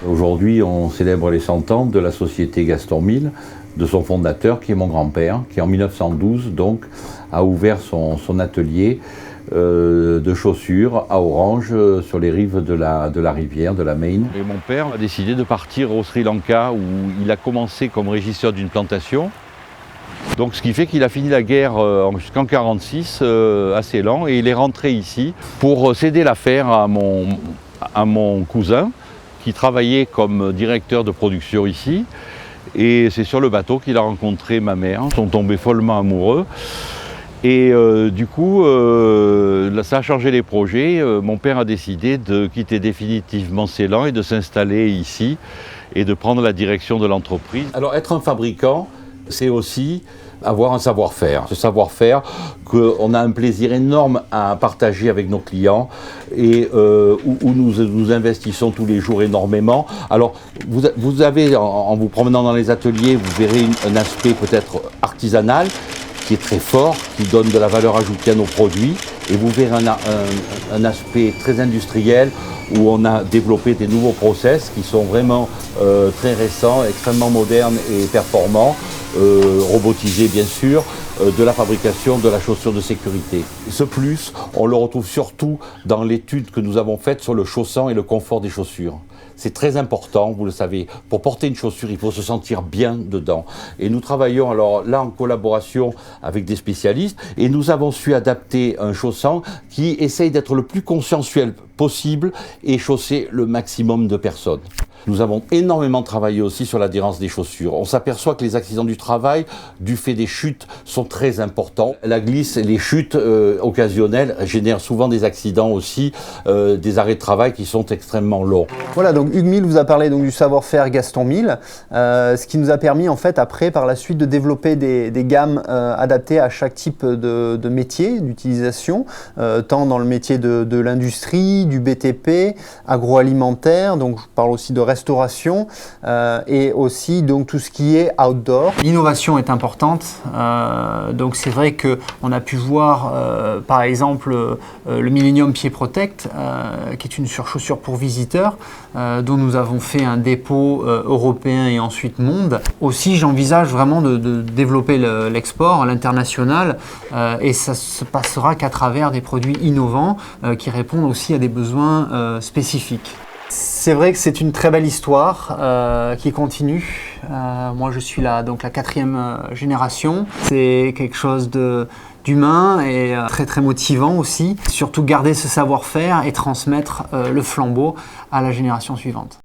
Aujourd'hui, on célèbre les 100 ans de la société Gaston Mille, de son fondateur, qui est mon grand-père, qui en 1912 donc, a ouvert son atelier de chaussures à Orange, sur les rives de la rivière, de la Main. Et mon père a décidé de partir au Sri Lanka, où il a commencé comme régisseur d'une plantation. Donc, ce qui fait qu'il a fini la guerre jusqu'en 1946 à Ceylan, et il est rentré ici pour céder l'affaire à mon cousin, qui travaillait comme directeur de production ici. Et c'est sur le bateau qu'il a rencontré ma mère. Ils sont tombés follement amoureux. Et du coup, ça a changé les projets. Mon père a décidé de quitter définitivement Ceylan et de s'installer ici et de prendre la direction de l'entreprise. Alors, être un fabricant, c'est aussi avoir un savoir-faire. Ce savoir-faire qu'on a un plaisir énorme à partager avec nos clients et où nous investissons tous les jours énormément. Alors, vous avez, en vous promenant dans les ateliers, vous verrez un aspect peut-être artisanal qui est très fort, qui donne de la valeur ajoutée à nos produits. Et vous verrez un aspect très industriel où on a développé des nouveaux process qui sont vraiment très récents, extrêmement modernes et performants, robotisés bien sûr, de la fabrication de la chaussure de sécurité. Ce plus, on le retrouve surtout dans l'étude que nous avons faite sur le chaussant et le confort des chaussures. C'est très important, vous le savez, pour porter une chaussure, il faut se sentir bien dedans. Et nous travaillons alors là en collaboration avec des spécialistes et nous avons su adapter un chaussant qui essaye d'être le plus consensuel possible et chausser le maximum de personnes. Nous avons énormément travaillé aussi sur l'adhérence des chaussures. On s'aperçoit que les accidents du travail, du fait des chutes, sont très importants. La glisse et les chutes occasionnelles génèrent souvent des accidents aussi, des arrêts de travail qui sont extrêmement longs. Voilà, donc Hugues Mille vous a parlé donc du savoir-faire Gaston Mille, ce qui nous a permis en fait après par la suite de développer des gammes adaptées à chaque type de métier, d'utilisation, tant dans le métier de l'industrie, du BTP, agroalimentaire, donc je parle aussi de restauration et aussi donc tout ce qui est outdoor. L'innovation est importante, donc c'est vrai qu'on a pu voir par exemple le Millennium Pied Protect qui est une surchaussure pour visiteurs dont nous avons fait un dépôt européen et ensuite monde. Aussi j'envisage vraiment de développer l'export à l'international et ça se passera qu'à travers des produits innovants qui répondent aussi à des besoins spécifiques. C'est vrai que c'est une très belle histoire qui continue. Moi, je suis là, donc la 4e génération. C'est quelque chose d'humain et très très motivant aussi. Surtout garder ce savoir-faire et transmettre le flambeau à la génération suivante.